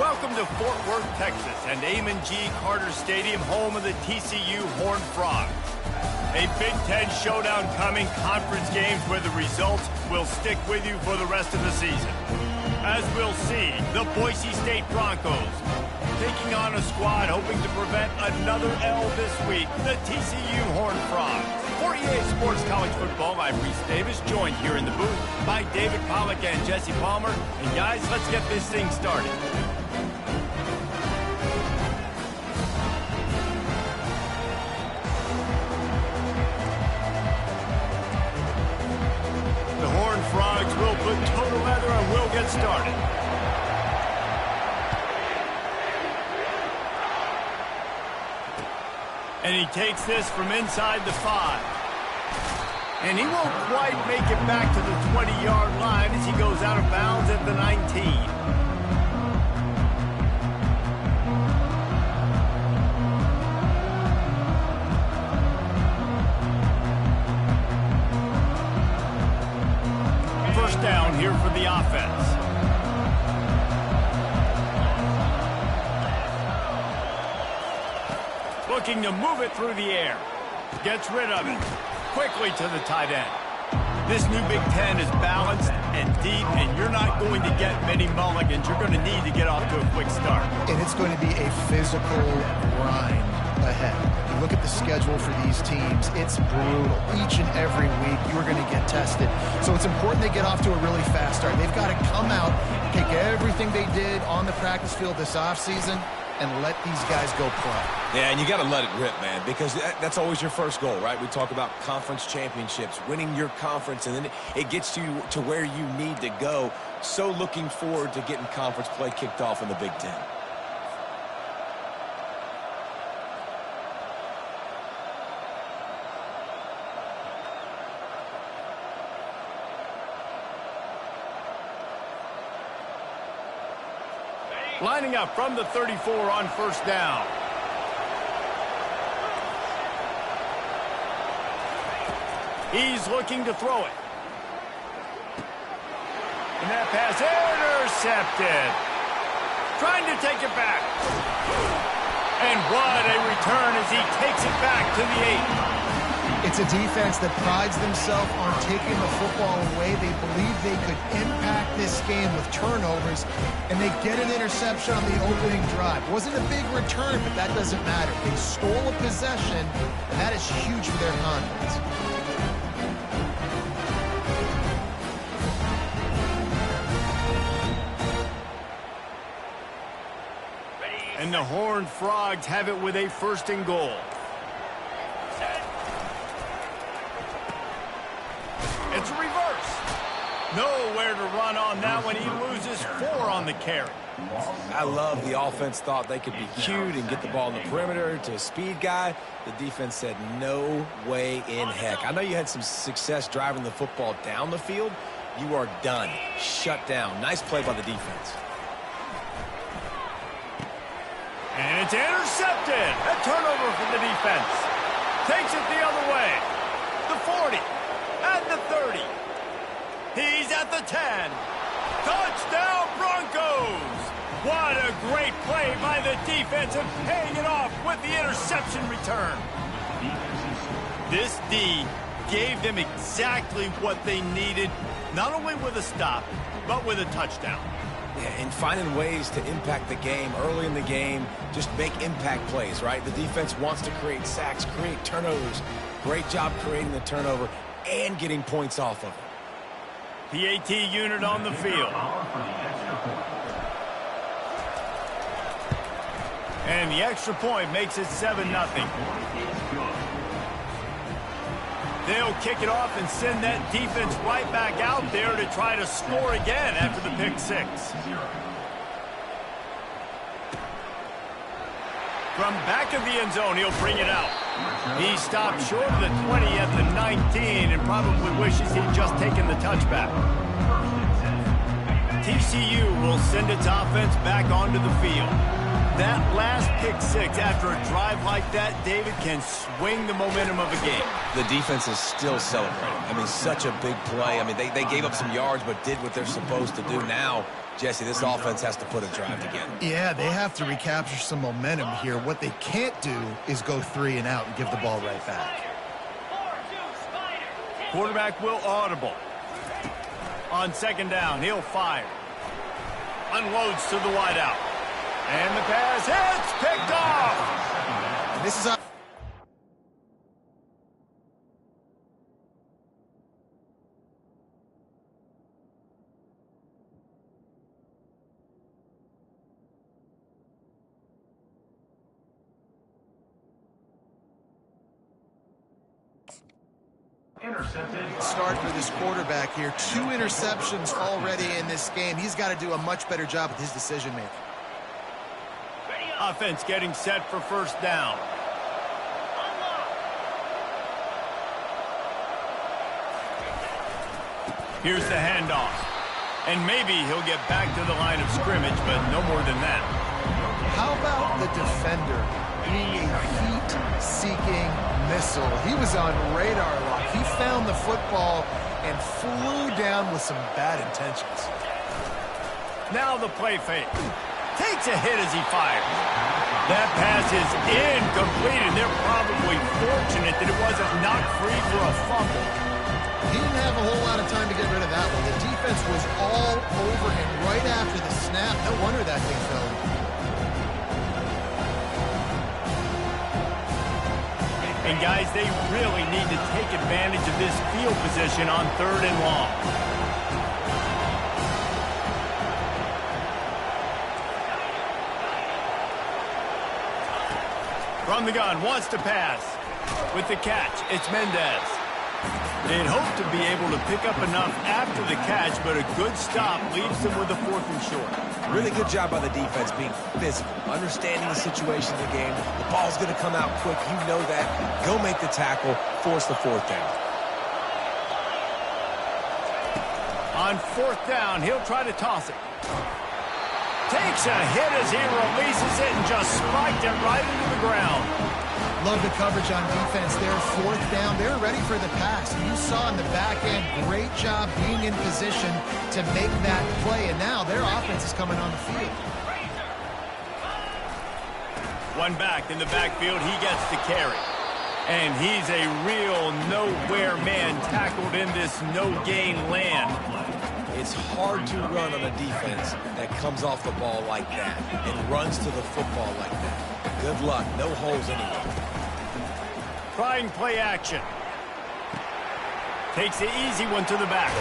Welcome to Fort Worth, Texas, and Amon G. Carter Stadium, home of the TCU Horned Frogs. A Big Ten showdown coming, conference games where the results will stick with you for the rest of the season. As we'll see, the Boise State Broncos taking on a squad hoping to prevent another L this week, the TCU Horned Frogs. For EA Sports College Football, I'm Reese Davis, joined here in the booth by David Pollack and Jesse Palmer. And guys, let's get this thing started. The Horned Frogs will put total leather and we'll get started. And he takes this from inside the 5. And he won't quite make it back to the 20-yard line as he goes out of bounds at the 19. First down here for the offense. Looking to move it through the air. Gets rid of it. Quickly to the tight end. This new Big Ten is balanced and deep, and you're not going to get many mulligans. You're going to need to get off to a quick start. And it's going to be a physical grind ahead. You look at the schedule for these teams, it's brutal. Each and every week, you're going to get tested. So it's important they get off to a really fast start. They've got to come out, take everything they did on the practice field this offseason, and let these guys go play. Yeah, and you got to let it rip, man, because that's always your first goal, right? We talk about conference championships, winning your conference, and then it gets you to where you need to go. So looking forward to getting conference play kicked off in the Big Ten. Lining up from the 34 on first down. He's looking to throw it. And that pass intercepted. Trying to take it back. And what a return as he takes it back to the 8. It's a defense that prides themselves on taking the football away. They believe they could impact this game with turnovers, and they get an interception on the opening drive. It wasn't a big return, but that doesn't matter. They stole a possession, and that is huge for their confidence. And the Horned Frogs have it with a first and goal. It's a reverse. Nowhere to run on that one. He loses 4 on the carry. I love the offense thought they could be cute and get the ball in the perimeter to a speed guy. The defense said no way in heck. I know you had some success driving the football down the field. You are done. Shut down. Nice play by the defense. And it's intercepted. A turnover from the defense. Takes it the other way. The 40. At the 30. He's at the 10. Touchdown Broncos. What a great play by the defense and paying it off with the interception return. This D gave them exactly what they needed, not only with a stop, but with a touchdown. Yeah, and finding ways to impact the game early in the game, just make impact plays, right? The defense wants to create sacks, create turnovers. Great job creating the turnover and getting points off of it. PAT unit on the field. And the extra point makes it 7-0. They'll kick it off and send that defense right back out there to try to score again after the pick 6. From back of the end zone, he'll bring it out. He stopped short of the 20 at the 19 and probably wishes he'd just taken the touchback. TCU will send its offense back onto the field. That last pick six after a drive like that, David, can swing the momentum of a game. The defense is still celebrating. I mean, such a big play. I mean, they gave up some yards but did what they're supposed to do. Now, Jesse, this offense has to put a drive together. Yeah, they have to recapture some momentum here. What they can't do is go 3 and out and give the ball right back. Quarterback will audible. On second down, he'll fire. Unloads to the wideout. And the pass hits, picked off. And this is start for this quarterback here. 2 interceptions already in this game. He's got to do a much better job with his decision-making. Offense getting set for first down. Here's the handoff. And maybe he'll get back to the line of scrimmage, but no more than that. How about the defender being a heat-seeking missile? He was on radar lock. He found the football and flew down with some bad intentions. Now the play fake. Takes a hit as he fires. That pass is incomplete, and they're probably fortunate that it wasn't knocked free for a fumble. He didn't have a whole lot of time to get rid of that one. The defense was all over him right after the snap. No wonder that thing fell. And guys, they really need to take advantage of this field position on 3rd and long. From the gun, wants to pass. With the catch, it's Mendez. They'd hope to be able to pick up enough after the catch, but a good stop leaves them with a 4th and short. Really good job by the defense being physical, understanding the situation of the game. The ball's going to come out quick. You know that. Go make the tackle, force the 4th down. On 4th down, he'll try to toss it. Takes a hit as he releases it and just spiked it right into the ground. Love the coverage on defense there. 4th down. They're ready for the pass. You saw in the back end, great job being in position to make that play. And now their offense is coming on the field. One back in the backfield. He gets the carry. And he's a real nowhere man tackled in this no-gain land. It's hard to run on a defense that comes off the ball like that and runs to the football like that. Good luck. No holes anywhere. Trying play action. Takes the easy one to the back.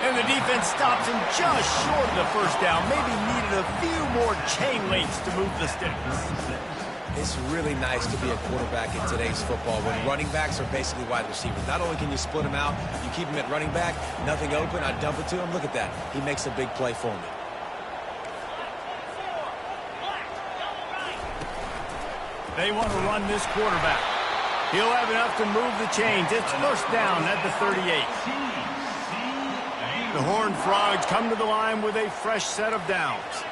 And the defense stops him just short of the 1st down. Maybe needed a few more chain links to move the sticks. It's really nice to be a quarterback in today's football when running backs are basically wide receivers. Not only can you split them out, you keep them at running back, nothing open, I dump it to him. Look at that. He makes a big play for me. They want to run this quarterback. He'll have enough to move the chains. It's 1st down at the 38. The Horned Frogs come to the line with a fresh set of downs.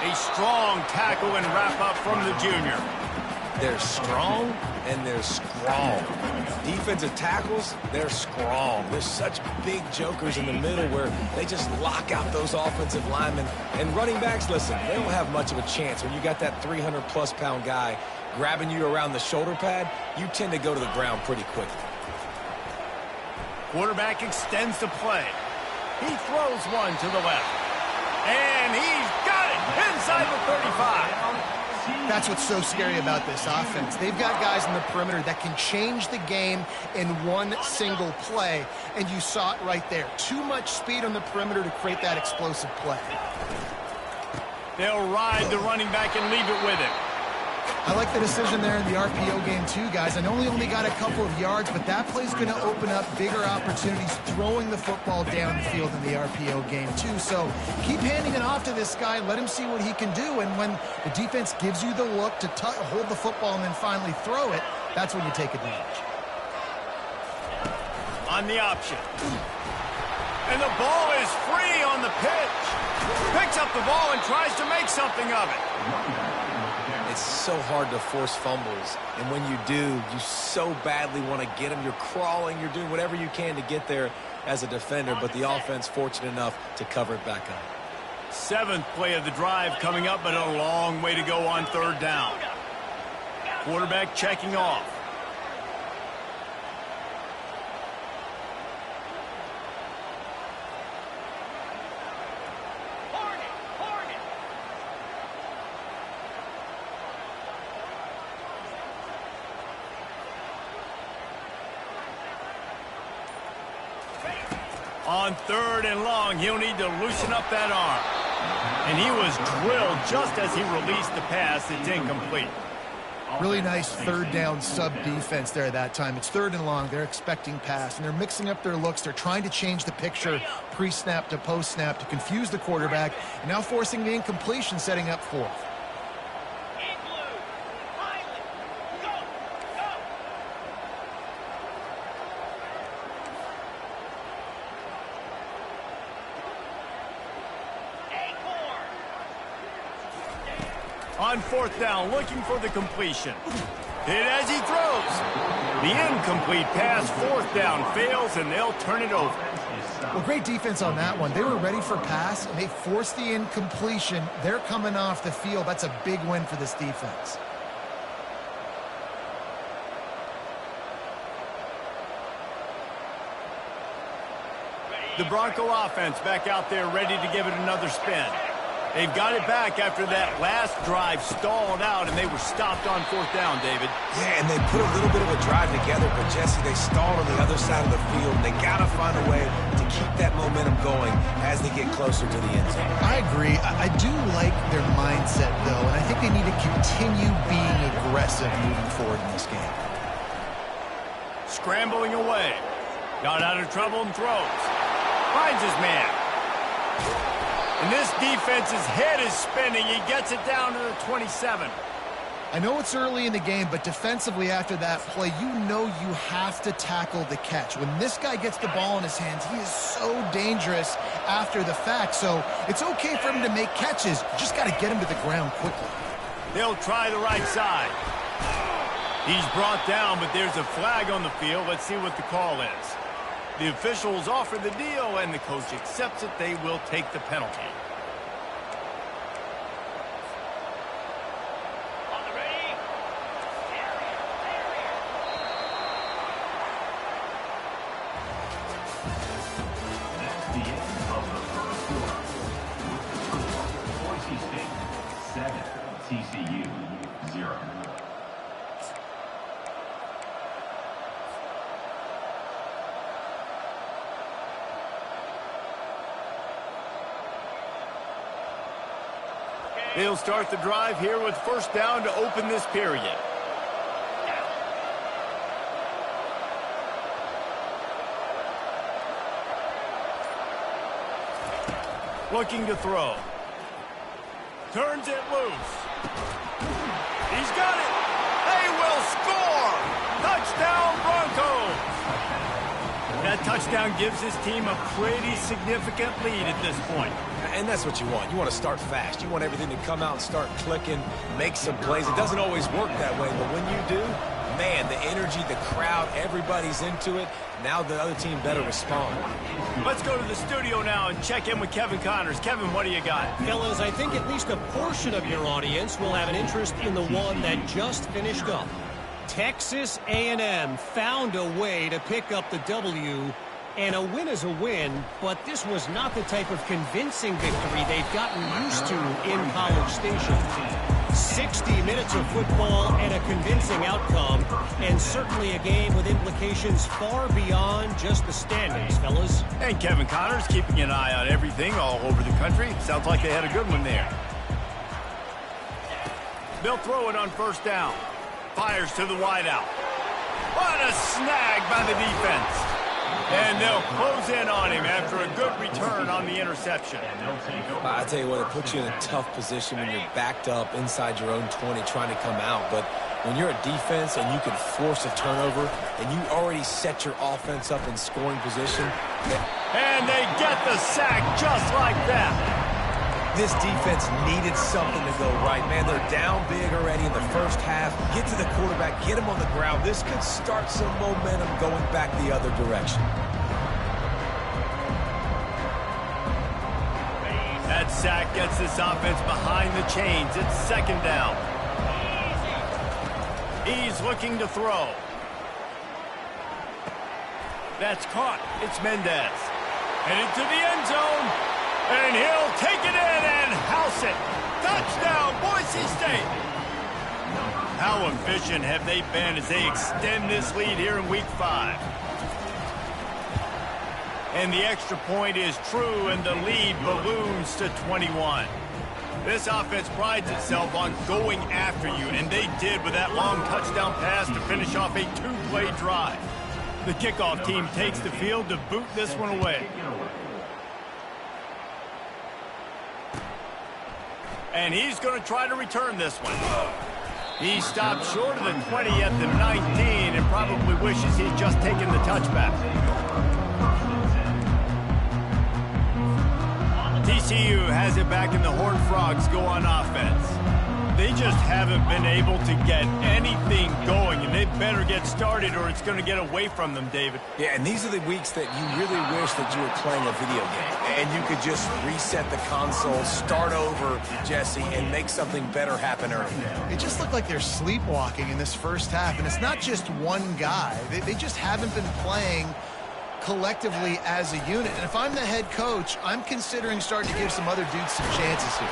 A strong tackle and wrap-up from the junior. They're strong and they're strong. Defensive tackles, they're strong. There's such big jokers in the middle where they just lock out those offensive linemen. And running backs, listen, they don't have much of a chance. When you got that 300-plus pound guy grabbing you around the shoulder pad, you tend to go to the ground pretty quickly. Quarterback extends the play. He throws one to the left. And he's got it inside the 35. That's what's so scary about this offense. They've got guys in the perimeter that can change the game in one single play, and you saw it right there. Too much speed on the perimeter to create that explosive play. They'll ride the running back and leave it with him. I like the decision there in the RPO game too, guys. I know he only got a couple of yards, but that play's going to open up bigger opportunities throwing the football down the field in the RPO game too. So keep handing it off to this guy. Let him see what he can do. And when the defense gives you the look to hold the football and then finally throw it, that's when you take advantage. On the option. And the ball is free on the pitch. Picks up the ball and tries to make something of it. It's so hard to force fumbles, and when you do, you so badly want to get them. You're crawling, you're doing whatever you can to get there as a defender, but the offense fortunate enough to cover it back up. 7th play of the drive coming up, but a long way to go on 3rd down. Quarterback checking off. On 3rd and long, he'll need to loosen up that arm. And he was drilled just as he released the pass. It's incomplete. Really nice 3rd down sub defense there at that time. It's 3rd and long. They're expecting pass, and they're mixing up their looks. They're trying to change the picture pre-snap to post-snap to confuse the quarterback, and now forcing the incompletion, setting up 4th. On 4th down, looking for the completion. Hit as he throws. The incomplete pass, 4th down, fails, and they'll turn it over. Well, great defense on that one. They were ready for pass, and they forced the incompletion. They're coming off the field. That's a big win for this defense. The Bronco offense back out there ready to give it another spin. They've got it back after that last drive stalled out, and they were stopped on 4th down, David. Yeah, and they put a little bit of a drive together, but, Jesse, they stalled on the other side of the field. They got to find a way to keep that momentum going as they get closer to the end zone. I agree. I do like their mindset, though, and I think they need to continue being aggressive moving forward in this game. Scrambling away. Got out of trouble and throws. Finds his man. And this defense's head is spinning. He gets it down to the 27. I know it's early in the game, but defensively after that play, you know you have to tackle the catch. When this guy gets the ball in his hands, he is so dangerous after the fact. So it's okay for him to make catches. You just got to get him to the ground quickly. They'll try the right side. He's brought down, but there's a flag on the field. Let's see what the call is. The officials offer the deal, and the coach accepts it. They will take the penalty. On the ready. That's the end of the first quarter. Boise State 7, TCU 0. They'll start the drive here with 1st down to open this period. Looking to throw. Turns it loose. He's got it. They will score. Touchdown Broncos. That touchdown gives his team a pretty significant lead at this point. And that's what you want. You want to start fast. You want everything to come out and start clicking, make some plays. It doesn't always work that way, but when you do, man, the energy, the crowd, everybody's into it. Now the other team better respond. Let's go to the studio now and check in with Kevin Connors. Kevin, what do you got? Fellas, I think at least a portion of your audience will have an interest in the one that just finished up. Texas A&M found a way to pick up the W, and a win is a win, but this was not the type of convincing victory they've gotten used to in College Station. 60 minutes of football and a convincing outcome, and certainly a game with implications far beyond just the standings, fellas. And Kevin Connors keeping an eye on everything all over the country. Sounds like they had a good one there. They'll throw it on first down. Fires to the wideout. What a snag by the defense. And they'll close in on him after a good return on the interception. I tell you what, it puts you in a tough position when you're backed up inside your own 20 trying to come out. But when you're a defense and you can force a turnover and you already set your offense up in scoring position. And they get the sack just like that. This defense needed something to go right. Man, they're down big already in the first half. Get to the quarterback, get him on the ground. This could start some momentum going back the other direction. That sack gets this offense behind the chains. It's second down. He's looking to throw. That's caught. It's Mendez. And into the end zone. And he'll take it in and house it. Touchdown, Boise State. How efficient have they been as they extend this lead here in Week 5? And the extra point is true, and the lead balloons to 21. This offense prides itself on going after you, and they did with that long touchdown pass to finish off a two-play drive. The kickoff team takes the field to boot this one away. And he's going to try to return this one. He stopped short of the 20 at the 19 and probably wishes he'd just taken the touchback. TCU has it back and the Horned Frogs go on offense. They just haven't been able to get anything going, and they better get started or it's going to get away from them, David. Yeah, and these are the weeks that you really wish that you were playing a video game and you could just reset the console, start over, Jesse, and make something better happen early. It just looked like they're sleepwalking in this first half, and it's not just one guy. They just haven't been playing collectively as a unit. And if I'm the head coach, I'm considering starting to give some other dudes some chances here.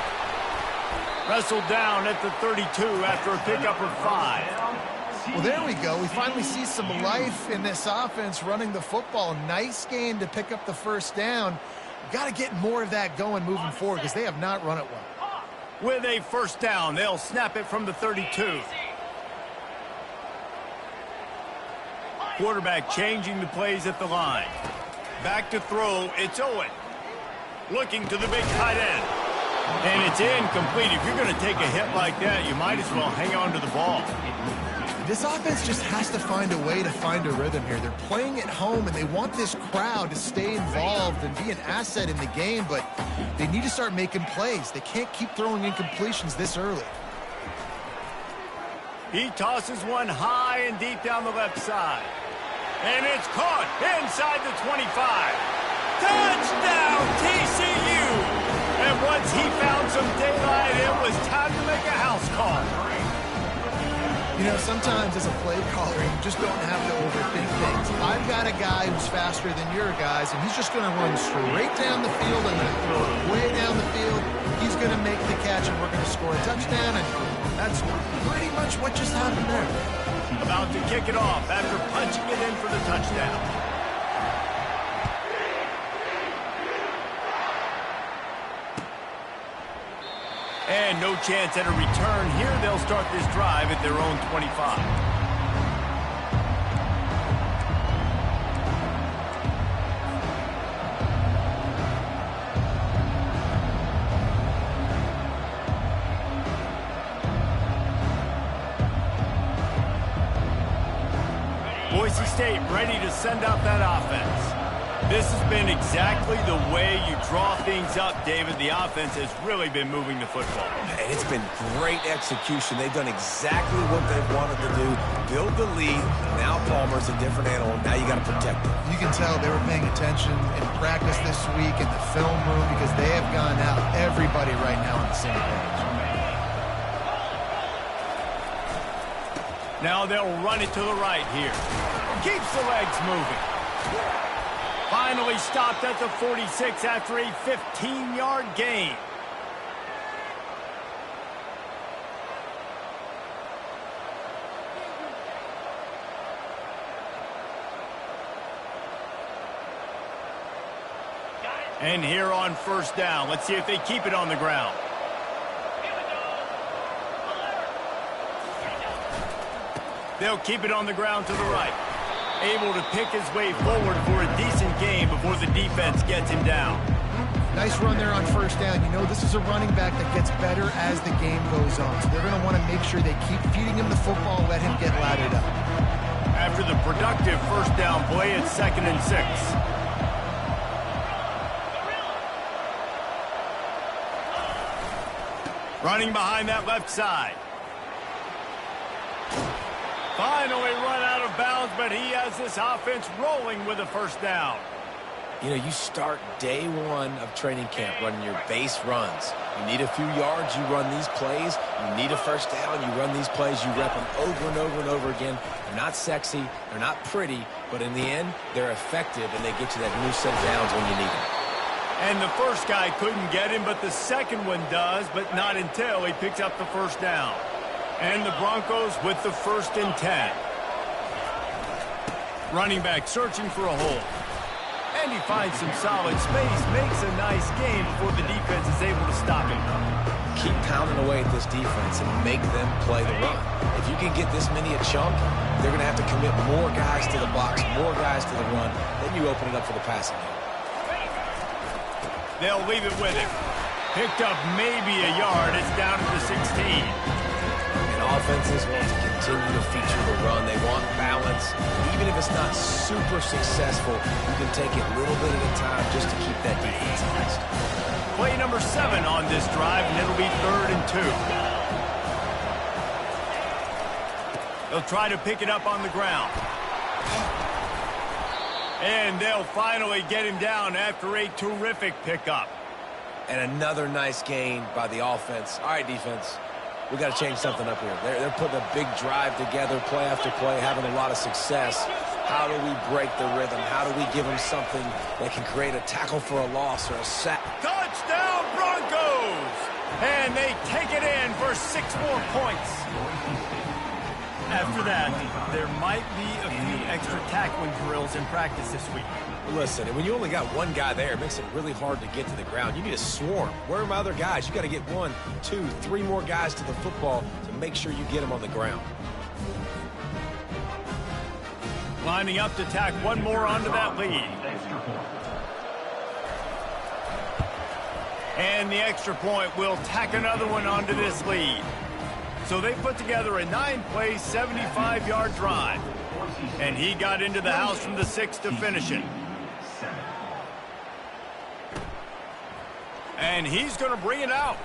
Wrestled down at the 32 after a pickup of 5. Well, there we go. We finally see some life in this offense running the football. Nice game to pick up the first down. Got to get more of that going moving forward because they have not run it well. With a first down, they'll snap it from the 32. Quarterback changing the plays at the line. Back to throw, it's Owen. Looking to the big tight end. And it's incomplete. If you're going to take a hit like that, you might as well hang on to the ball. This offense just has to find a way to find a rhythm here. They're playing at home, and they want this crowd to stay involved and be an asset in the game, but they need to start making plays. They can't keep throwing incompletions this early. He tosses one high and deep down the left side. And it's caught inside the 25. Touchdown, TCU! And once he found some daylight, it was time to make a house call. You know, sometimes as a play caller, you just don't have to overthink things. I've got a guy who's faster than your guys, and he's just going to run straight down the field and throw it way down the field. He's going to make the catch, and we're going to score a touchdown, and that's pretty much what just happened there. About to kick it off after punching it in for the touchdown. And no chance at a return here. They'll start this drive at their own 25. Boise State ready to send out that offense. This has been exactly the way you draw things up, David. The offense has really been moving the football. And it's been great execution. They've done exactly what they've wanted to do. Build the lead. Now Palmer's a different animal. Now you got to protect him. You can tell they were paying attention in practice this week in the film room because they have gone out, everybody right now on the same page. Now they'll run it to the right here. Keeps the legs moving. Finally stopped at the 46 after a 15-yard gain. And here on first down, let's see if they keep it on the ground. They'll keep it on the ground to the right. Able to pick his way forward for a decent game before the defense gets him down. Nice run there on first down. You know, this is a running back that gets better as the game goes on. So they're going to want to make sure they keep feeding him the football, let him get laddered up. After the productive first down play, it's 2nd and 6. Running behind that left side. Finally run out of bounds, but he has this offense rolling with a first down. You know, you start day one of training camp running your base runs. You need a few yards, you run these plays. You need a first down, you run these plays. You rep them over and over and over again. They're not sexy, they're not pretty, but in the end, they're effective, and they get you that new set of downs when you need them. And the first guy couldn't get him, but the second one does, but not until he picks up the first down. And the Broncos with the 1st and 10. Running back searching for a hole. And he finds some solid space, makes a nice game before the defense is able to stop him. Keep pounding away at this defense and make them play the run. If you can get this many a chunk, they're going to have to commit more guys to the box, more guys to the run. Then you open it up for the passing game. They'll leave it with him. Picked up maybe a yard. It's down to the 16. And offenses want to continue to feature the run. They want balance. Even if it's not super successful, you can take it little bit at a time just to keep that defense honest. Play number 7 on this drive, and it'll be 3rd and 2. They'll try to pick it up on the ground. And they'll finally get him down after a terrific pickup. And another nice gain by the offense. All right, defense, we got to change something up here. They're putting a big drive together, play after play, having a lot of success. How do we break the rhythm? How do we give them something that can create a tackle for a loss or a sack? Touchdown, Broncos! And they take it in for 6 more points. After that, there might be a few extra tackling drills in practice this week. Listen, when you only got one guy there, it makes it really hard to get to the ground. You need a swarm. Where are my other guys? You got to get 1, 2, 3 more guys to the football to make sure you get them on the ground. Lining up to tack one more onto that lead. And the extra point will tack another one onto this lead. So they put together a 9-play, 75-yard drive. And he got into the house from the 6 to finish it. And he's going to bring it out.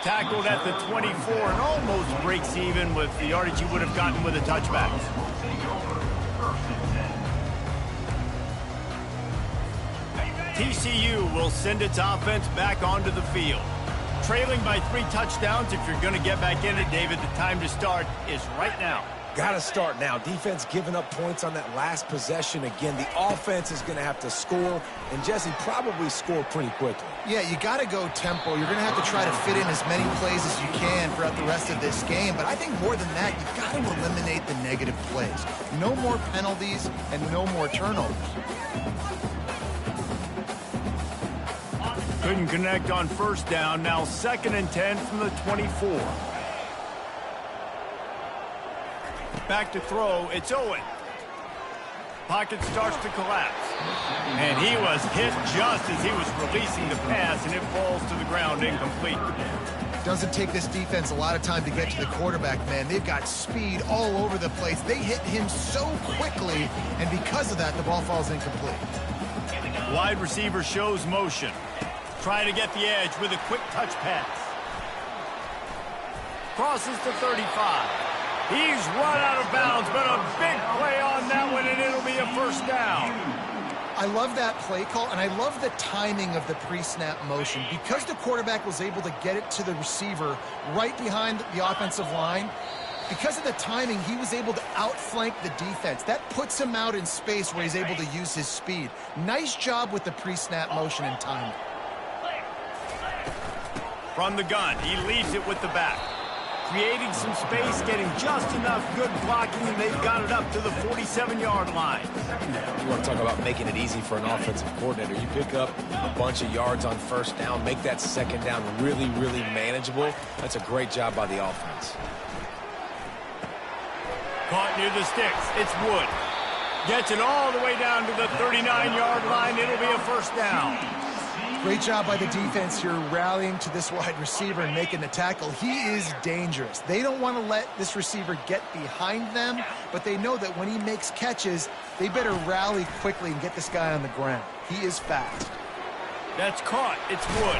Tackled at the 24 and almost breaks even with the yardage he would have gotten with a touchback. TCU will send its offense back onto the field. Trailing by 3 touchdowns. If you're going to get back in it, David, the time to start is right now. Got to start now. Defense giving up points on that last possession. Again, the offense is going to have to score, and Jesse probably score pretty quickly. Yeah, you got to go tempo. You're going to have to try to fit in as many plays as you can throughout the rest of this game. But I think more than that, you've got to eliminate the negative plays. No more penalties and no more turnovers. Couldn't connect on first down. Now 2nd and 10 from the 24. Back to throw. It's Owen. Pocket starts to collapse. And he was hit just as he was releasing the pass, and it falls to the ground incomplete. Doesn't take this defense a lot of time to get to the quarterback, man. They've got speed all over the place. They hit him so quickly, and because of that, the ball falls incomplete. Wide receiver shows motion. Trying to get the edge with a quick touch pass. Crosses to 35. He's run out of bounds, but a big play on that one, and it'll be a first down. I love that play call, and I love the timing of the pre-snap motion. Because the quarterback was able to get it to the receiver right behind the offensive line, because of the timing, he was able to outflank the defense. That puts him out in space where he's able to use his speed. Nice job with the pre-snap motion and timing. From the gun, he leaves it with the back. Creating some space, getting just enough good blocking, and they've got it up to the 47-yard line. You want to talk about making it easy for an offensive coordinator. You pick up a bunch of yards on first down, make that second down really, really manageable. That's a great job by the offense. Caught near the sticks. It's Wood. Gets it all the way down to the 39-yard line. It'll be a first down. Great job by the defense here rallying to this wide receiver and making the tackle. He is dangerous. They don't want to let this receiver get behind them, but they know that when he makes catches, they better rally quickly and get this guy on the ground. He is fast. That's caught. It's Wood.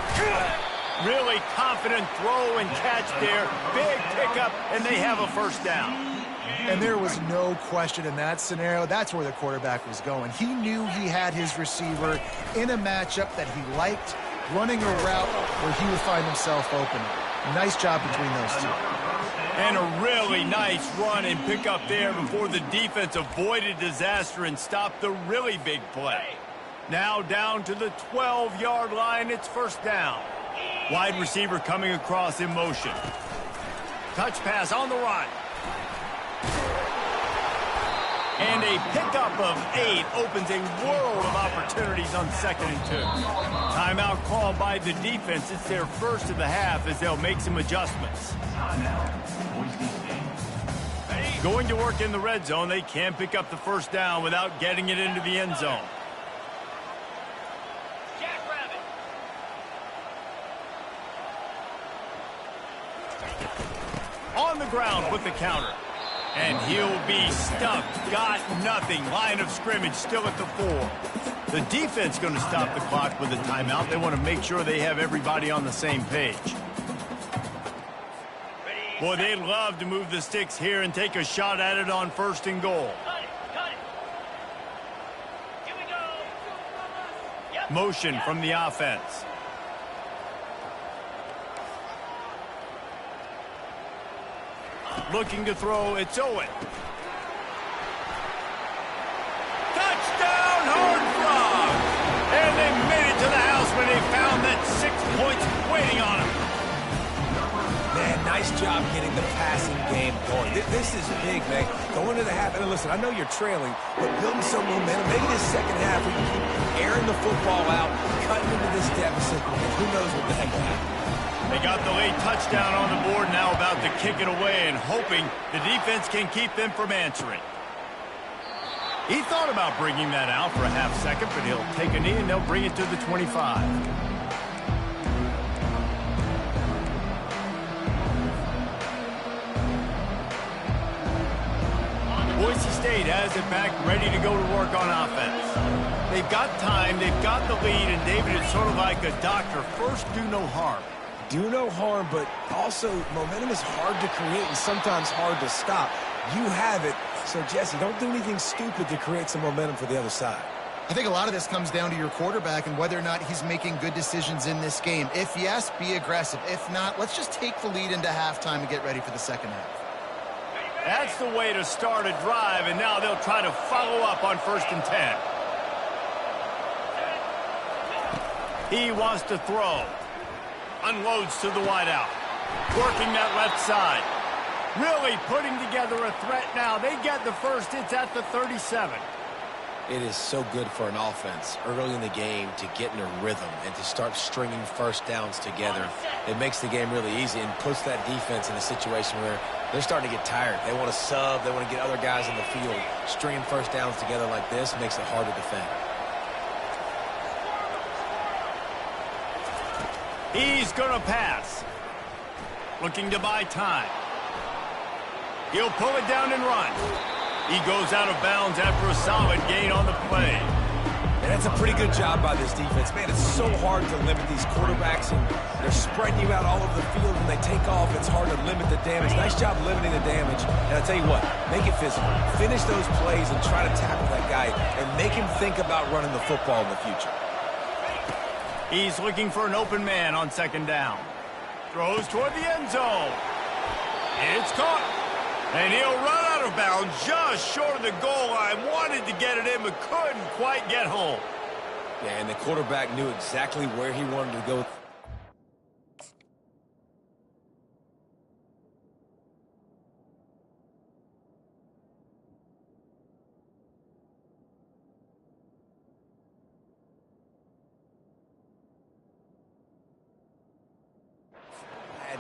Really confident throw and catch there. Big pickup, and they have a first down. And there was no question in that scenario. That's where the quarterback was going. He knew he had his receiver in a matchup that he liked, running a route where he would find himself open. Nice job between those two. And a really nice run and pickup there before the defense avoided disaster and stopped the really big play. Now down to the 12-yard line. It's first down. Wide receiver coming across in motion. Touch pass on the run. And a pickup of 8 opens a world of opportunities on 2nd and 2. Timeout called by the defense. It's their first of the half as they'll make some adjustments. Going to work in the red zone. They can't pick up the first down without getting it into the end zone. On the ground with the counter. And he'll be stuffed. Got nothing. Line of scrimmage still at the 4. The defense going to stop the clock with a timeout. They want to make sure they have everybody on the same page. Boy, they'd love to move the sticks here and take a shot at it on 1st and goal. Here we go. Yep. Motion from the offense. Looking to throw, it's Owen. Touchdown, Horned Frog! And they made it to the house when they found that 6 points waiting on them. Man, nice job getting the passing game going. This is big, man. Going to the half, and listen, I know you're trailing, but building some momentum. Maybe this second half we can keep airing the football out, cutting into this deficit, and who knows what the heck will happen. They got the late touchdown on the board, now about to kick it away and hoping the defense can keep them from answering. He thought about bringing that out for a half second, but he'll take a knee and they'll bring it to the 25. Boise State has it back, ready to go to work on offense. They've got time, they've got the lead, and David, it's sort of like a doctor. First, do no harm. Do no harm, but also momentum is hard to create and sometimes hard to stop. You have it, so Jesse, don't do anything stupid to create some momentum for the other side. I think a lot of this comes down to your quarterback and whether or not he's making good decisions in this game. If yes, be aggressive. If not, let's just take the lead into halftime and get ready for the second half. That's the way to start a drive, and now they'll try to follow up on 1st and 10. He wants to throw. Unloads to the wideout. Working that left side. Really putting together a threat now. They get the first. It's at the 37. It is so good for an offense early in the game to get in a rhythm and to start stringing first downs together. It makes the game really easy and puts that defense in a situation where they're starting to get tired. They want to sub. They want to get other guys in the field. Stringing first downs together like this makes it hard to defend. He's going to pass. Looking to buy time. He'll pull it down and run. He goes out of bounds after a solid gain on the play. And that's a pretty good job by this defense. Man, it's so hard to limit these quarterbacks, and they're spreading you out all over the field. When they take off, it's hard to limit the damage. Nice job limiting the damage. And I'll tell you what, make it physical. Finish those plays and try to tackle that guy and make him think about running the football in the future. He's looking for an open man on 2nd down. Throws toward the end zone. It's caught. And he'll run out of bounds just short of the goal line. Wanted to get it in, but couldn't quite get home. Yeah, and the quarterback knew exactly where he wanted to go.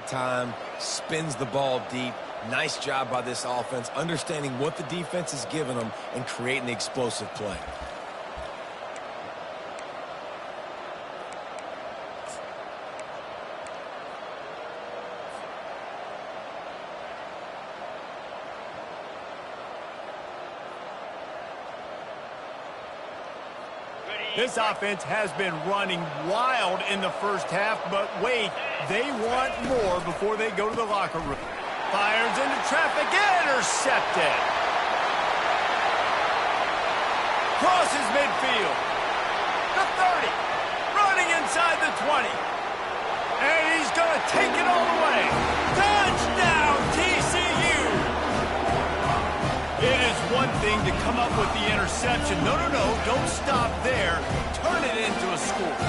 Time, spins the ball deep, Nice job by this offense, understanding what the defense is giving them and creating the explosive play. This offense has been running wild in the first half, but wait, they want more before they go to the locker room. Fires into traffic, intercepted. Crosses midfield. The 30, running inside the 20. And he's going to take it all the way. Touchdown, TCU! It is one thing to come up with the interception. No, don't stop there. Turn it into a score.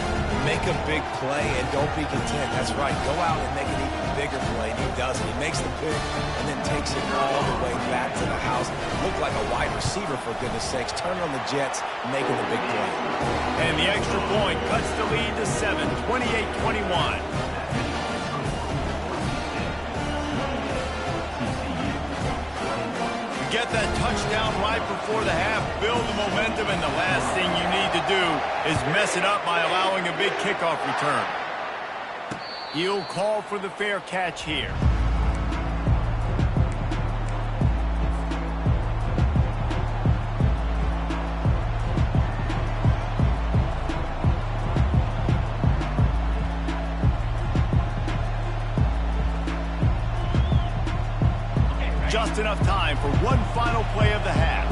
Make a big play and don't be content. That's right. Go out and make an even bigger play, and he does it. He makes the pick and then takes it all the way back to the house. Looked like a wide receiver, for goodness sakes. Turn on the Jets, making the big play. And the extra point cuts the lead to 7, 28-21. Get that touchdown right before the half, build the momentum, and the last thing you need to do is mess it up by allowing a big kickoff return. He'll call for the fair catch here. Just enough time for one final play of the half.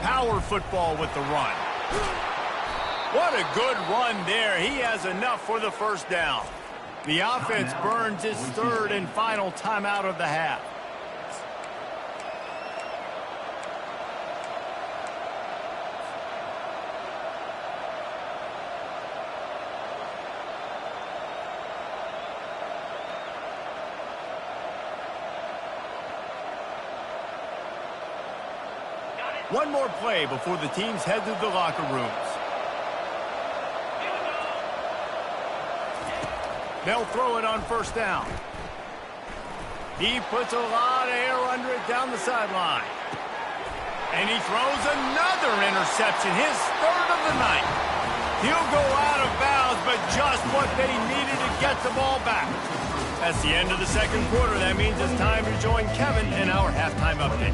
Power football with the run. What a good run there. He has enough for the first down. The offense burns its third and final timeout of the half. One more play before the teams head to the locker rooms. They'll throw it on first down. He puts a lot of air under it down the sideline. And he throws another interception, his third of the night. He'll go out of bounds, but just what they needed to get the ball back. That's the end of the second quarter. That means it's time to join Kevin in our halftime update.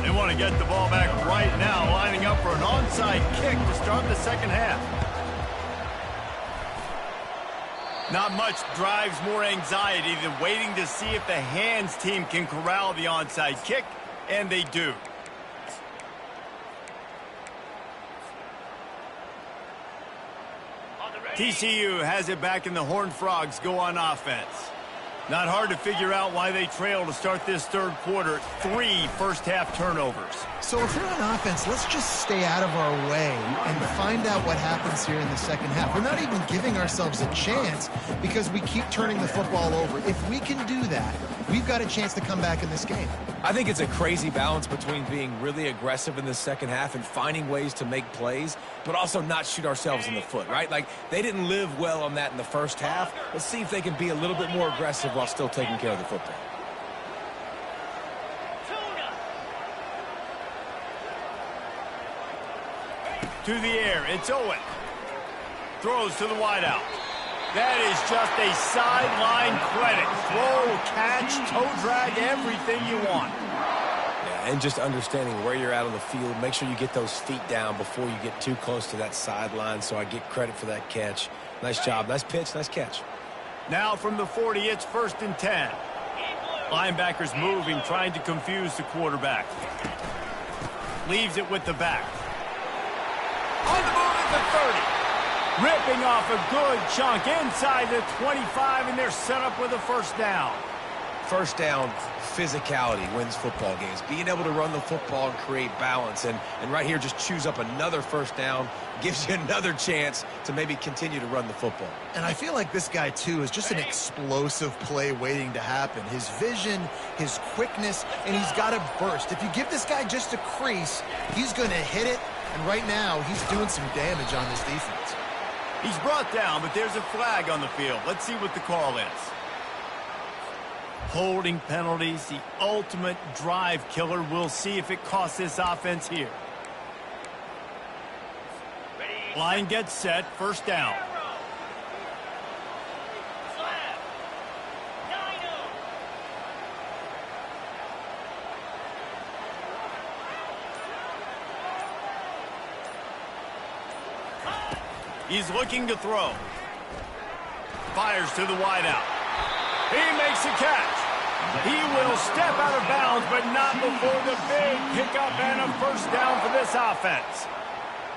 They want to get the ball back right now, lining up for an onside kick to start the second half. Not much drives more anxiety than waiting to see if the hands team can corral the onside kick, and they do. TCU has it back, and the Horned Frogs go on offense. Not hard to figure out why they trail to start this third quarter. 3 first-half turnovers. So if we're on offense, let's just stay out of our way and find out what happens here in the second half. We're not even giving ourselves a chance because we keep turning the football over. If we can do that, we've got a chance to come back in this game. I think it's a crazy balance between being really aggressive in the second half and finding ways to make plays, but also not shoot ourselves in the foot, right? Like, they didn't live well on that in the first half. Let's see if they can be a little bit more aggressive while still taking care of the football. To the air, it's Owen. Throws to the wideout. That is just a sideline credit. Throw, catch, toe drag, everything you want. Yeah, and just understanding where you're at on the field. Make sure you get those feet down before you get too close to that sideline, so I get credit for that catch. Nice job. Nice pitch. Nice catch. Now from the 40, it's 1st and 10. Linebackers moving, trying to confuse the quarterback. Leaves it with the back. On the move at the 30. Ripping off a good chunk inside the 25, and they're set up with a first down. First down, physicality wins football games. Being able to run the football and create balance. And right here, just choose up another first down. Gives you another chance to maybe continue to run the football. And I feel like this guy, too, is just an explosive play waiting to happen. His vision, his quickness, and he's got a burst. If you give this guy just a crease, he's going to hit it And right now, he's doing some damage on this defense. He's brought down, but there's a flag on the field. Let's see what the call is. Holding penalties, the ultimate drive killer. We'll see if it costs this offense here. Line gets set, first down. He's looking to throw. Fires to the wideout. He makes a catch. He will step out of bounds, but not before the big pickup and a first down for this offense.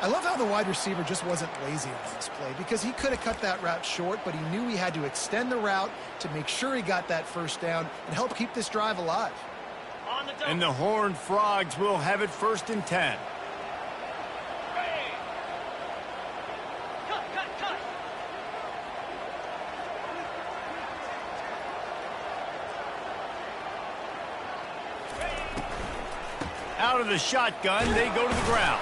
I love how the wide receiver just wasn't lazy on this play because he could have cut that route short, but he knew he had to extend the route to make sure he got that first down and help keep this drive alive. And the Horned Frogs will have it 1st and 10. Out of the shotgun, they go to the ground.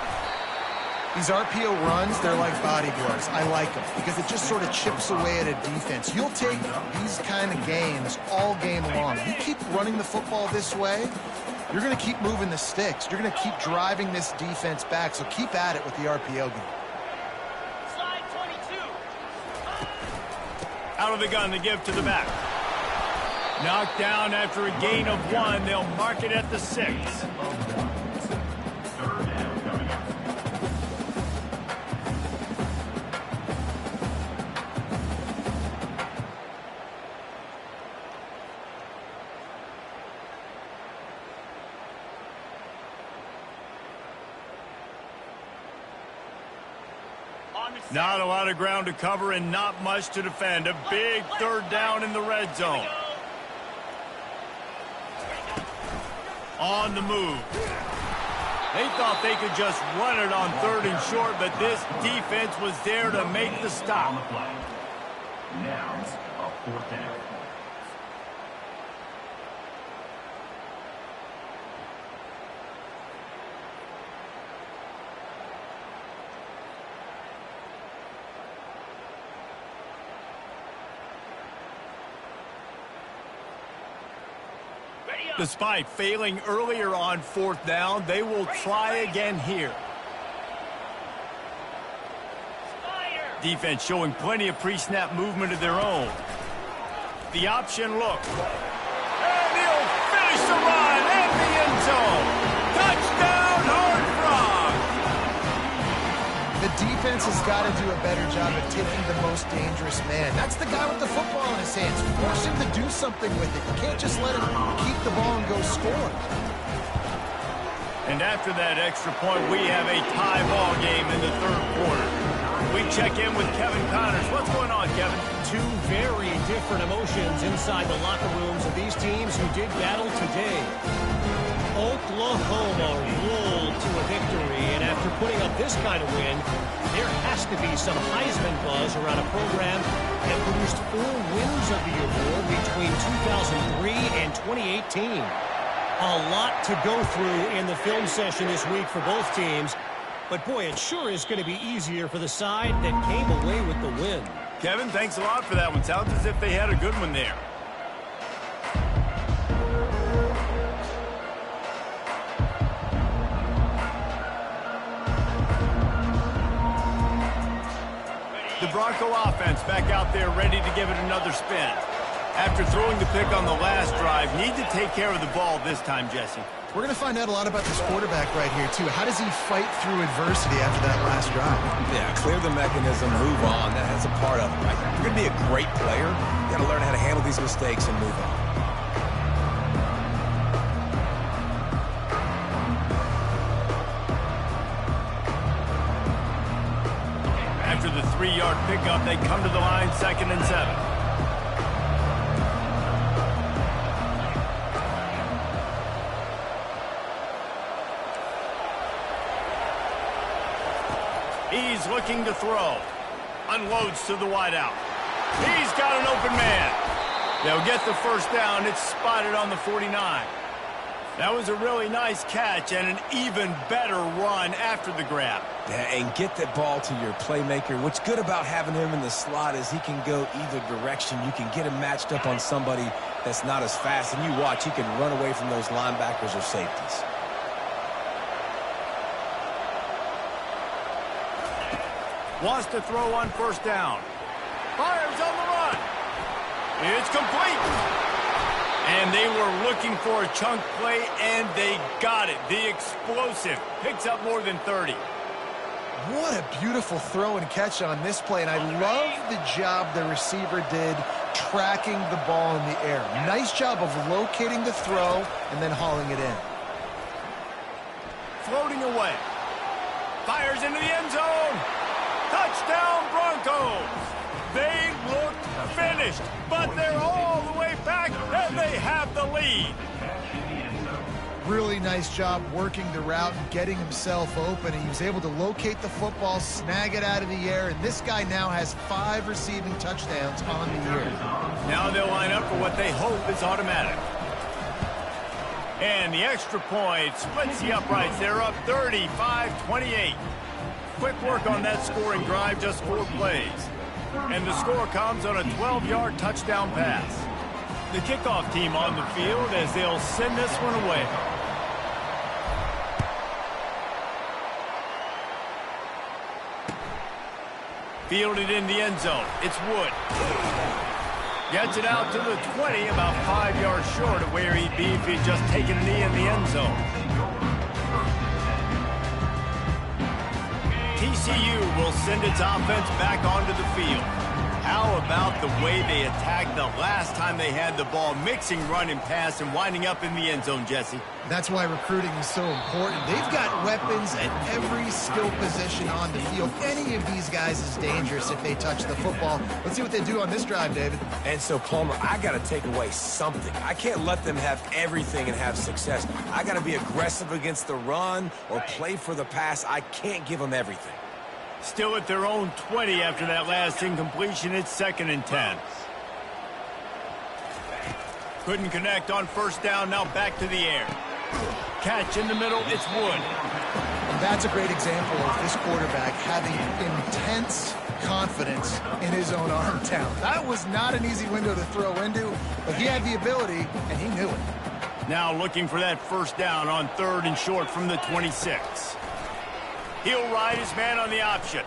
These RPO runs, they're like body blows. I like them because it just sort of chips away at a defense. You'll take these kind of games all game long. You keep running the football this way, you're going to keep moving the sticks. You're going to keep driving this defense back, so keep at it with the RPO game. Slide 22. Out of the gun, they give to the back. Knocked down after a gain of 1. They'll mark it at the 6. Not a lot of ground to cover and not much to defend. A big 3rd down in the red zone. On the move. They thought they could just run it on 3rd and short, but this defense was there to make the stop. Now, a 4th down. Despite failing earlier on 4th down, they will try again here. Defense showing plenty of pre-snap movement of their own. The option look. And he'll finish the run at the end zone. Touchdown, Horned Frogs! The defense has got to do a better job of taking the most dangerous man. That's the guy with the football in his hands. Force him to do something with it. You can't just let him keep the ball and go score. And after that extra point, we have a tie ball game in the 3rd quarter. We check in with Kevin Connors. What's going on, Kevin? Two very different emotions inside the locker rooms of these teams who did battle today. Oklahoma rolled to a victory, and after putting up this kind of win, there has to be some Heisman buzz around a program that produced 4 winners of the award between 2003 and 2018. A lot to go through in the film session this week for both teams, but boy, it sure is going to be easier for the side that came away with the win. Kevin, thanks a lot for that one. Sounds as if they had a good one there. The Bronco offense back out there ready to give it another spin. After throwing the pick on the last drive, need to take care of the ball this time, Jesse. We're going to find out a lot about this quarterback right here, too. How does he fight through adversity after that last drive? Yeah, clear the mechanism, move on. That's a part of it, right? You're going to be a great player. You got to learn how to handle these mistakes and move on. After the 3-yard pickup, they come to the line, 2nd and 7. He's looking to throw. Unloads to the wideout. He's got an open man. They'll get the first down. It's spotted on the 49. That was a really nice catch and an even better run after the grab. Yeah, and get that ball to your playmaker. What's good about having him in the slot is he can go either direction. You can get him matched up on somebody that's not as fast, and you watch, he can run away from those linebackers or safeties. Wants to throw on first down. Fires on the run. It's complete. And they were looking for a chunk play, and they got it. The explosive picks up more than 30. What a beautiful throw and catch on this play, and I love the job the receiver did tracking the ball in the air. Nice job of locating the throw and then hauling it in. Floating away. Fires into the end zone. Touchdown, Broncos. They looked finished, but they're all the way back, and they have the lead. Really nice job working the route and getting himself open. He was able to locate the football, snag it out of the air, and this guy now has 5 receiving touchdowns on the year. Now they'll line up for what they hope is automatic. And the extra point splits the uprights. They're up 35-28. Quick work on that scoring drive, just 4 plays. And the score comes on a 12-yard touchdown pass. The kickoff team on the field as they'll send this one away. Fielded in the end zone. It's Wood. Gets it out to the 20, about 5 yards short of where he'd be if he'd just taken a knee in the end zone. TCU will send its offense back onto the field. How about the way they attacked the last time they had the ball, mixing run and pass and winding up in the end zone, Jesse? That's why recruiting is so important. They've got weapons at every skill position on the field. Any of these guys is dangerous if they touch the football. Let's see what they do on this drive, David. And so, Palmer, I got to take away something. I can't let them have everything and have success. I got to be aggressive against the run or play for the pass. I can't give them everything. Still at their own 20 after that last incompletion. It's 2nd and 10. Couldn't connect on first down. Now back to the air. Catch in the middle. It's Wood. And that's a great example of this quarterback having intense confidence in his own arm talent. That was not an easy window to throw into, but he had the ability, and he knew it. Now looking for that first down on 3rd and short from the 26. He'll ride his man on the option.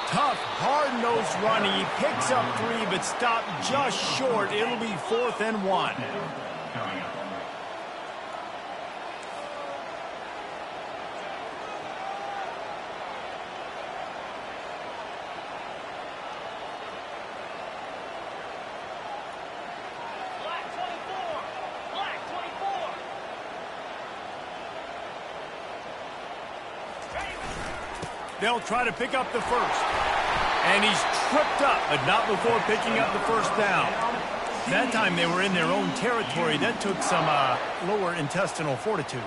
Tough, hard-nosed run. He picks up 3, but stopped just short. It'll be 4th and 1. They'll try to pick up the first. And he's tripped up, but not before picking up the first down. That time they were in their own territory. That took some lower intestinal fortitude.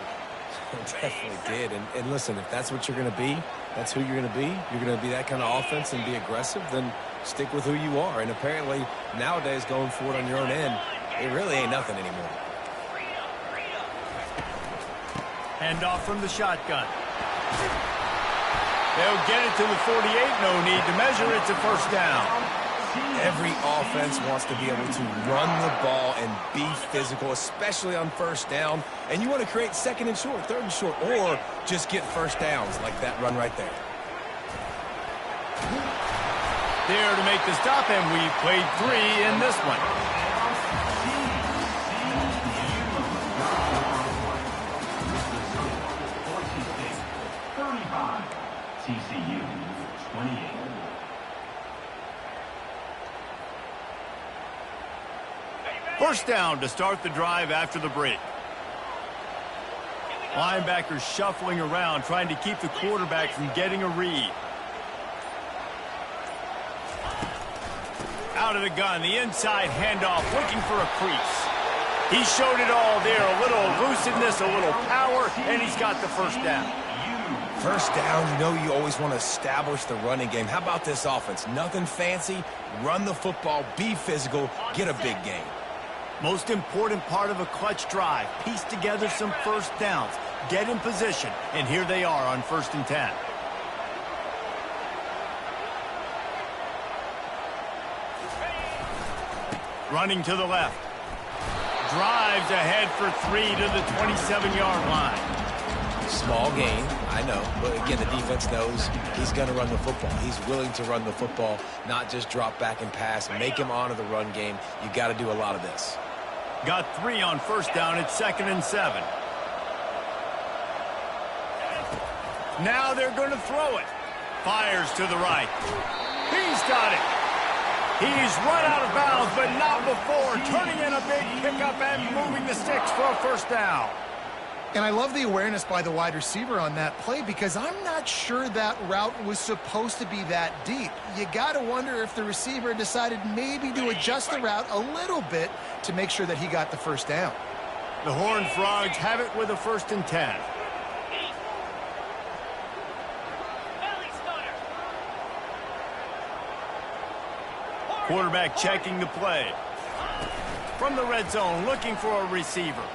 It definitely did. And listen, if that's what you're going to be, that's who you're going to be. You're going to be that kind of offense and be aggressive, then stick with who you are. And apparently, nowadays, going forward on your own end, it really ain't nothing anymore. Hand off from the shotgun. They'll get it to the 48. No need to measure. It's a first down. Every offense wants to be able to run the ball and be physical, especially on first down. And you want to create 2nd and short, 3rd and short, or just get first downs like that run right there. There to make the stop, and we played 3 in this one. TCU 28. First down to start the drive after the break. Linebackers shuffling around, trying to keep the quarterback from getting a read. Out of the gun, the inside handoff, looking for a crease. He showed it all there, a little elusiveness, a little power, and he's got the first down. First down, you know you always want to establish the running game. How about this offense? Nothing fancy. Run the football, be physical, get a big gain. Most important part of a clutch drive. Piece together some first downs. Get in position. And here they are on 1st and 10. Running to the left. Drives ahead for 3 to the 27-yard line. Small gain, I know. But again, the defense knows he's going to run the football. He's willing to run the football, not just drop back and pass. Make him honor the run game. You got to do a lot of this. Got 3 on 1st down at 2nd and 7. Now they're going to throw it. Fires to the right. He's got it. He's run out of bounds, but not before. Turning in a big pickup and moving the sticks for a 1st down. And I love the awareness by the wide receiver on that play because I'm not sure that route was supposed to be that deep. You got to wonder if the receiver decided maybe to adjust the route a little bit to make sure that he got the 1st down. The Horned Frogs have it with a 1st and 10. Quarterback checking the play. From the red zone, looking for a receiver.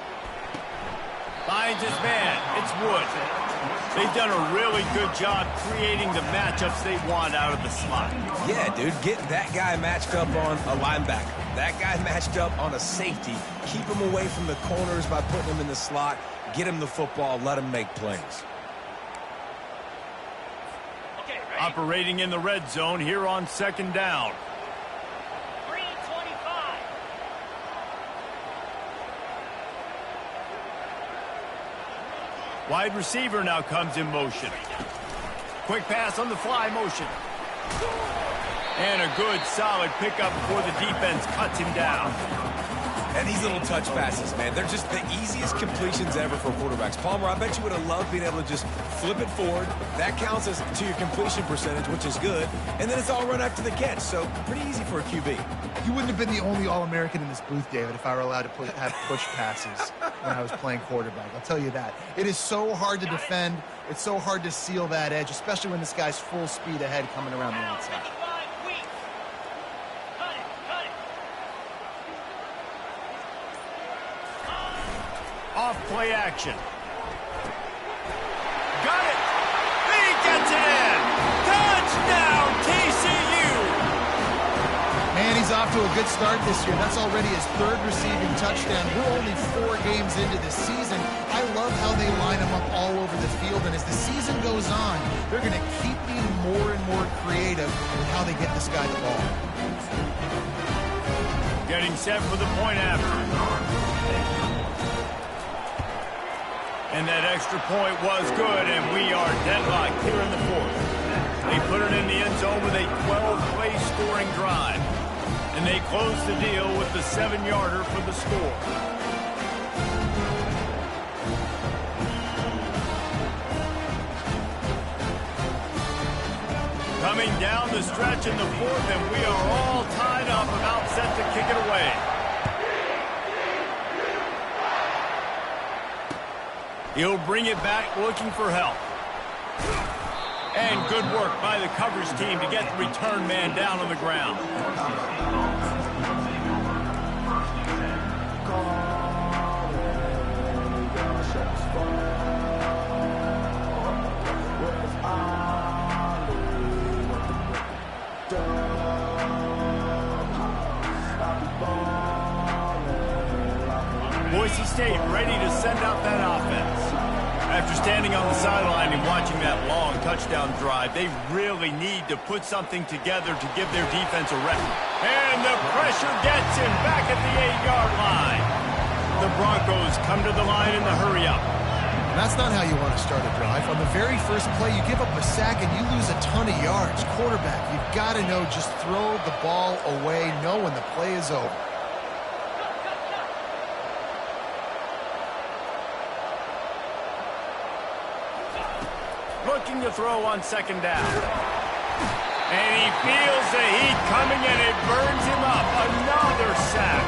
Finds his man. It's Wood. They've done a really good job creating the matchups they want out of the slot. Yeah, dude, get that guy matched up on a linebacker. That guy matched up on a safety. Keep him away from the corners by putting him in the slot. Get him the football. Let him make plays. Okay, ready? Operating in the red zone here on 2nd down. 3:25. Wide receiver now comes in motion. Quick pass on the fly motion. And a good, solid pickup before the defense cuts him down. And these little touch passes, man, they're just the easiest completions ever for quarterbacks. Palmer, I bet you would have loved being able to just flip it forward. That counts as to your completion percentage, which is good. And then it's all run after the catch, so pretty easy for a QB. You wouldn't have been the only All-American in this booth, David, if I were allowed to have push passes when I was playing quarterback. I'll tell you that. It is so hard to defend. It's so hard to seal that edge, especially when this guy's full speed ahead coming around the outside. 55 weeks. Cut it, cut it. Off play action. Got it. He gets it in. Touchdown, TCU. Man, he's off to a good start this year. That's already his 3rd receiving touchdown. We're only 4 games into the season. I love how they line him up all over the field. And as the season goes on, they're going to keep being more and more creative with how they get this guy the ball. Getting set for the point after. And that extra point was good, and we are deadlocked here in the 4th. They put it in the end zone with a 12-play scoring drive. And they close the deal with the 7-yarder for the score. Coming down the stretch in the 4th, and we are all tied up, about set to kick it away. He'll bring it back looking for help. And good work by the coverage team to get the return man down on the ground. Boise State ready to send out that offense. After standing on the sideline and watching that long touchdown drive, they really need to put something together to give their defense a rest. And the pressure gets him back at the 8-yard line. The Broncos come to the line in the hurry-up. That's not how you want to start a drive. On the very first play, you give up a sack and you lose a ton of yards. Quarterback, you've got to know, just throw the ball away, know when the play is over. Looking to throw on 2nd down. And he feels the heat coming and it burns him up. Another sack.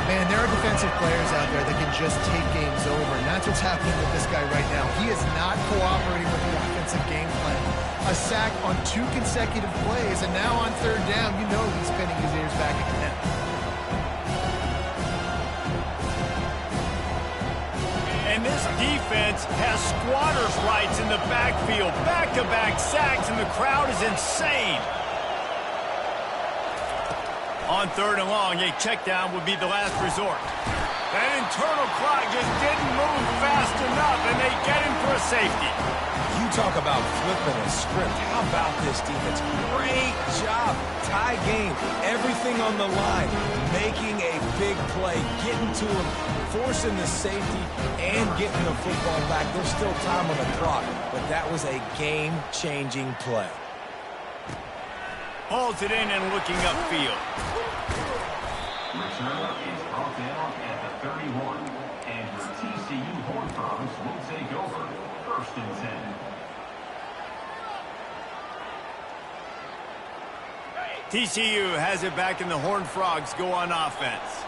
Man, there are defensive players out there that can just take games over, and that's what's happening with this guy right now. He is not cooperating with the offensive game plan. A sack on 2 consecutive plays, and now on 3rd down, you know he's pinning his ears back again. And this defense has squatters' rights in the backfield. Back-to-back sacks, and the crowd is insane. On 3rd and long, a check down would be the last resort. That internal clock just didn't move fast enough, and they get him for a safety. You talk about flipping a script. How about this defense? Great job. Tie game. Everything on the line. Making a big play. Getting to him. Forcing the safety and getting the football back. There's still time on the clock, but that was a game-changing play. Hauls it in and looking upfield. Return is brought down at the 31. And your TCU Horned Frogs will take over. 1st and 10. TCU has it back, and the Horned Frogs go on offense.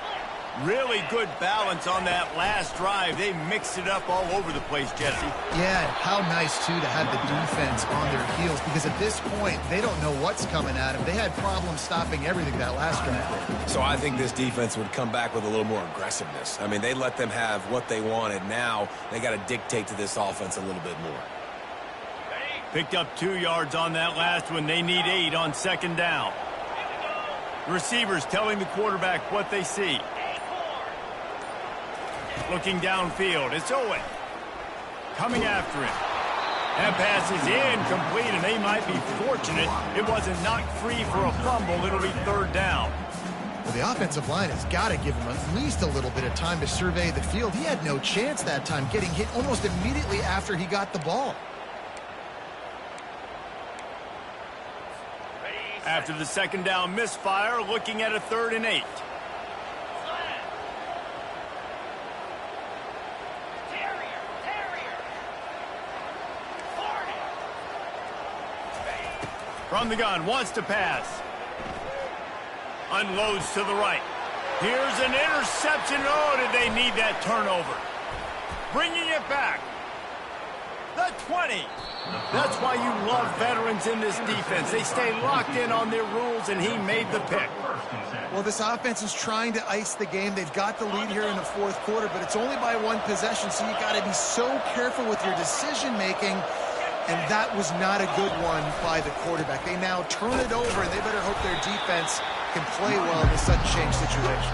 Really good balance on that last drive. They mixed it up all over the place, Jesse. Yeah, how nice, too, to have the defense on their heels, because at this point, they don't know what's coming at them. They had problems stopping everything that last drive. So I think this defense would come back with a little more aggressiveness. I mean, they let them have what they wanted. Now they got to dictate to this offense a little bit more. Picked up 2 yards on that last one. They need 8 on 2nd down. Receivers telling the quarterback what they see. Looking downfield, it's Owen. Coming after him. That pass is incomplete, and they might be fortunate it wasn't knocked free for a fumble. It'll be 3rd down. Well, the offensive line has got to give him at least a little bit of time to survey the field. He had no chance that time, getting hit almost immediately after he got the ball. After the 2nd down misfire, looking at a 3rd and 8. From the gun, wants to pass. Unloads to the right. Here's an interception. Oh, did they need that turnover? Bringing it back. The 20. That's why you love veterans in this defense. They stay locked in on their rules, and he made the pick. Well, this offense is trying to ice the game. They've got the lead here in the 4th quarter, but it's only by 1 possession, so you got to be so careful with your decision-making. And that was not a good one by the quarterback. They now turn it over, and they better hope their defense can play well in a sudden change situation.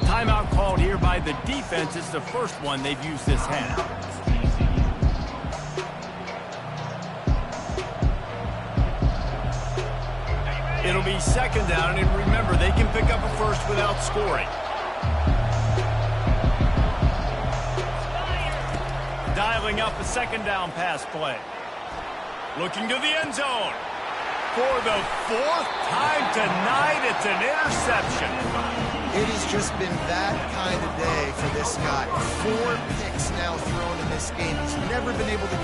Timeout called here by the defense. It's the first one they've used this half. It'll be 2nd down, and remember, they can pick up a first without scoring. Dialing up a 2nd down pass play. Looking to the end zone. For the 4th time tonight, it's an interception. It has just been that kind of day for this guy. 4 picks now thrown in this game. He's never been able to...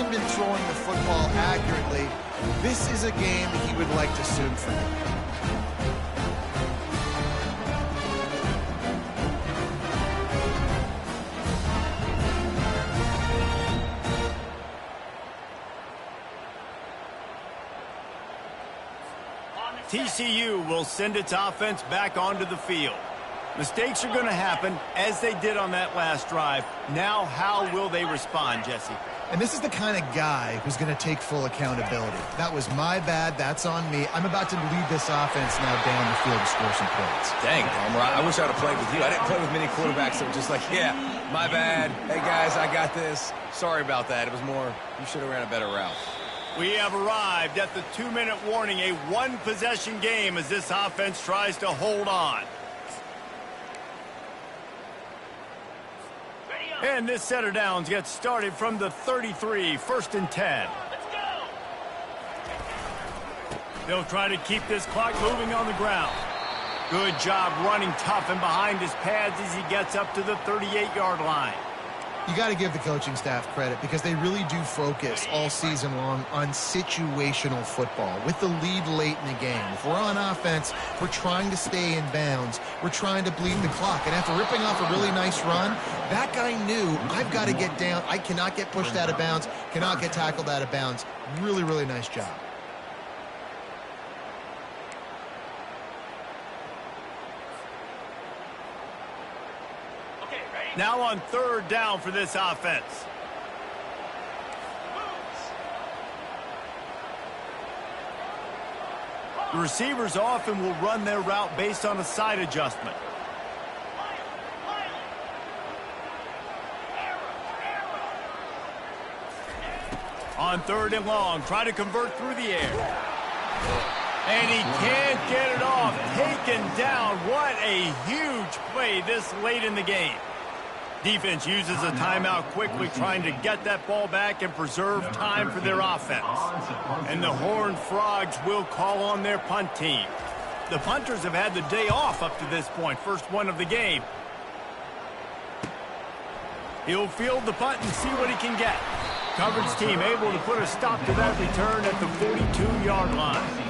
hasn't been throwing the football accurately. This is a game he would like to soon forget. TCU will send its offense back onto the field. Mistakes are going to happen, as they did on that last drive. Now, how will they respond, Jesse? And this is the kind of guy who's going to take full accountability. That was my bad. That's on me. I'm about to lead this offense now down the field to score some points. Dang, Homer, I wish I would have played with you. I didn't play with many quarterbacks that were just like, yeah, my bad. Hey, guys, I got this. Sorry about that. It was more, you should have ran a better route. We have arrived at the 2-minute warning, a one-possession game as this offense tries to hold on. And this set of downs gets started from the 33, 1st and 10. Let's go! They'll try to keep this clock moving on the ground. Good job running tough and behind his pads as he gets up to the 38-yard line. You got to give the coaching staff credit because they really do focus all season long on situational football with the lead late in the game. If we're on offense, we're trying to stay in bounds. We're trying to bleed the clock. And after ripping off a really nice run, that guy knew, I've got to get down. I cannot get pushed out of bounds, cannot get tackled out of bounds. Really, really nice job. Now on 3rd down for this offense. The receivers often will run their route based on a side adjustment. On 3rd and long, try to convert through the air. And he can't get it off. Taken down. What a huge play this late in the game. Defense uses a timeout quickly, trying to get that ball back and preserve time for their offense. And the Horned Frogs will call on their punt team. The punters have had the day off up to this point, first one of the game. He'll field the punt and see what he can get. Coverage team able to put a stop to that return at the 42-yard line.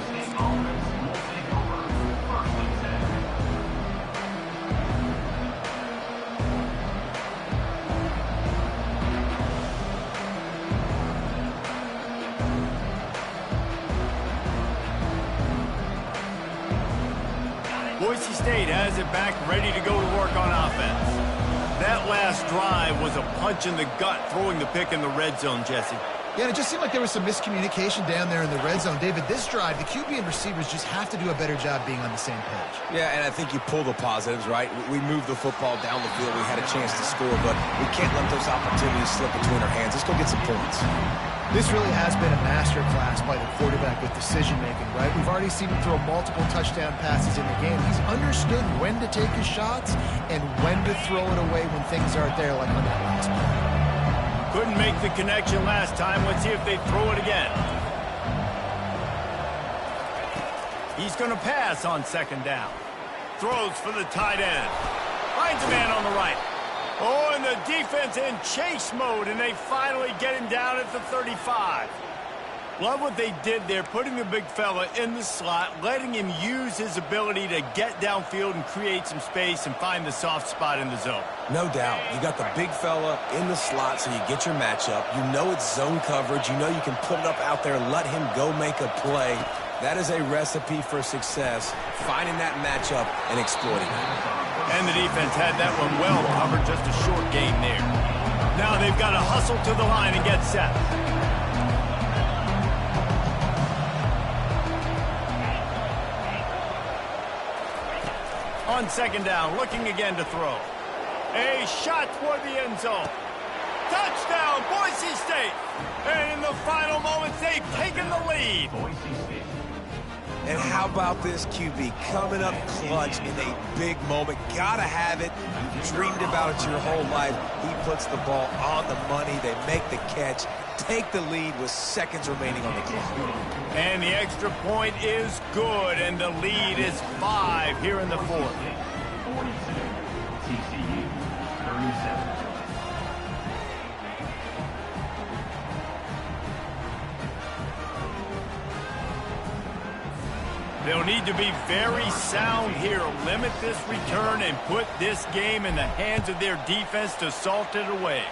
Boise State has it back, ready to go to work on offense. That last drive was a punch in the gut, throwing the pick in the red zone, Jesse. Yeah, and it just seemed like there was some miscommunication down there in the red zone. David, this drive, the QB and receivers just have to do a better job being on the same page. Yeah, and I think you pull the positives, right? We moved the football down the field. We had a chance to score, but we can't let those opportunities slip between our hands. Let's go get some points. This really has been a masterclass by the quarterback with decision-making, right? We've already seen him throw multiple touchdown passes in the game. He's understood when to take his shots and when to throw it away when things aren't there, like on that last play. Couldn't make the connection last time. Let's see if they throw it again. He's going to pass on 2nd down. Throws for the tight end. Finds a man on the right. Oh, and the defense in chase mode, and they finally get him down at the 35. Love what they did there, putting the big fella in the slot, letting him use his ability to get downfield and create some space and find the soft spot in the zone. No doubt. You got the big fella in the slot, so you get your matchup. You know it's zone coverage. You know you can put it up out there, let him go make a play. That is a recipe for success, finding that matchup and exploiting it. And the defense had that one well covered, just a short gain there. Now they've got to hustle to the line and get set. On 2nd down, looking again to throw. A shot toward the end zone. Touchdown, Boise State. And in the final moments, they've taken the lead. And how about this QB coming up clutch in a big moment? Gotta have it. You've dreamed about it your whole life. He puts the ball on the money. They make the catch, take the lead with seconds remaining on the clock. And the extra point is good, and the lead is 5 here in the 4th. 42, TCU 37. They'll need to be very sound here. Limit this return and put this game in the hands of their defense to salt it away.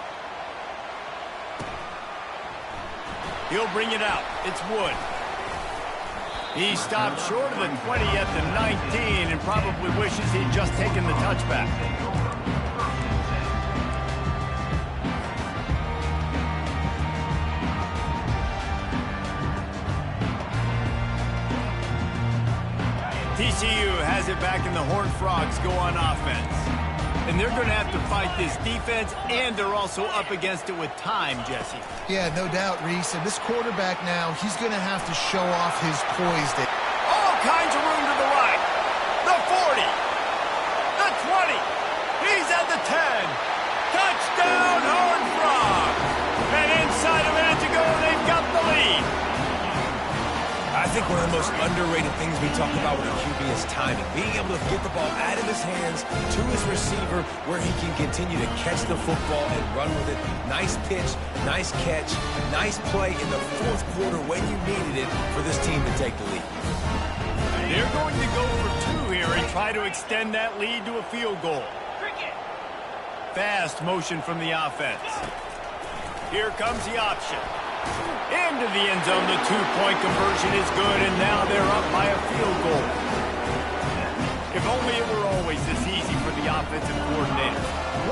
He'll bring it out. It's Wood. He stopped short of the 20 at the 19 and probably wishes he'd just taken the touchback. TCU has it back and the Horned Frogs go on offense. And they're going to have to fight this defense, and they're also up against it with time, Jesse. Yeah, no doubt, Reese. And this quarterback now, he's going to have to show off his poise. All kinds of room to the right. The 40. The 20. He's at the 10. Touchdown, Horned Frogs. And inside a minute to go, they've got the lead. I think one of the most underrated things we talk about with a QB is timing. Being able to get the ball out of his hands to his receiver where he can continue to catch the football and run with it. Nice pitch, nice catch, nice play in the fourth quarter when you needed it for this team to take the lead. They're going to go for two here and try to extend that lead to a field goal. Fast motion from the offense. Here comes the option. Into the end zone, the two-point conversion is good, and now they're up by a field goal. If only it were always this easy for the offensive coordinator.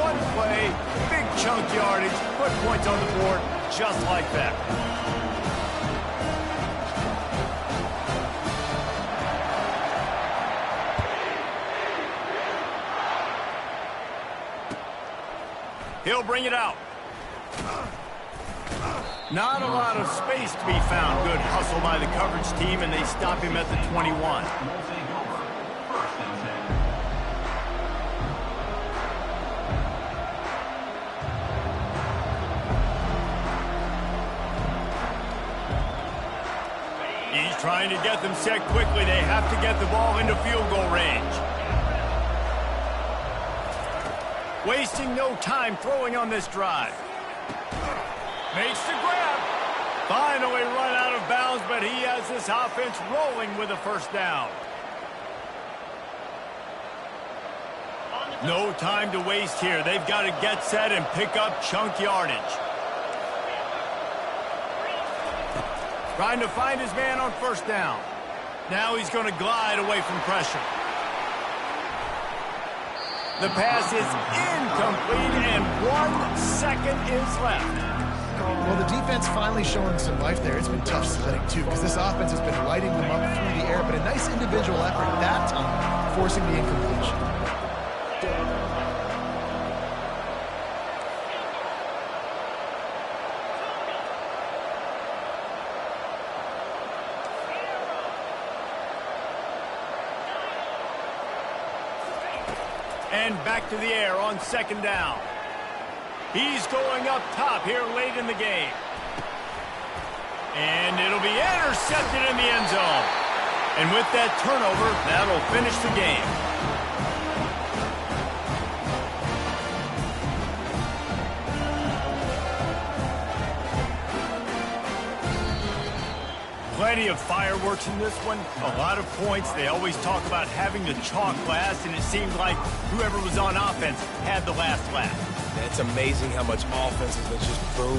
One play, big chunk yardage, put points on the board just like that. He'll bring it out. Not a lot of space to be found. Good hustle by the coverage team, and they stop him at the 21. He's trying to get them set quickly. They have to get the ball into field goal range. Wasting no time throwing on this drive. Makes the grab. Finally run out of bounds, but he has this offense rolling with a first down. No time to waste here. They've got to get set and pick up chunk yardage. Trying to find his man on first down. Now he's going to glide away from pressure. The pass is incomplete, and 1 second is left. Well, the defense finally showing some life there. It's been tough splitting, too, because this offense has been lighting them up through the air, but a nice individual effort that time, forcing the incompletion. And back to the air on second down. He's going up top here late in the game. And it'll be intercepted in the end zone. And with that turnover, that'll finish the game. Plenty of fireworks in this one. A lot of points. They always talk about having the chalk last, and it seemed like whoever was on offense had the last laugh. It's amazing how much offense has been just thrown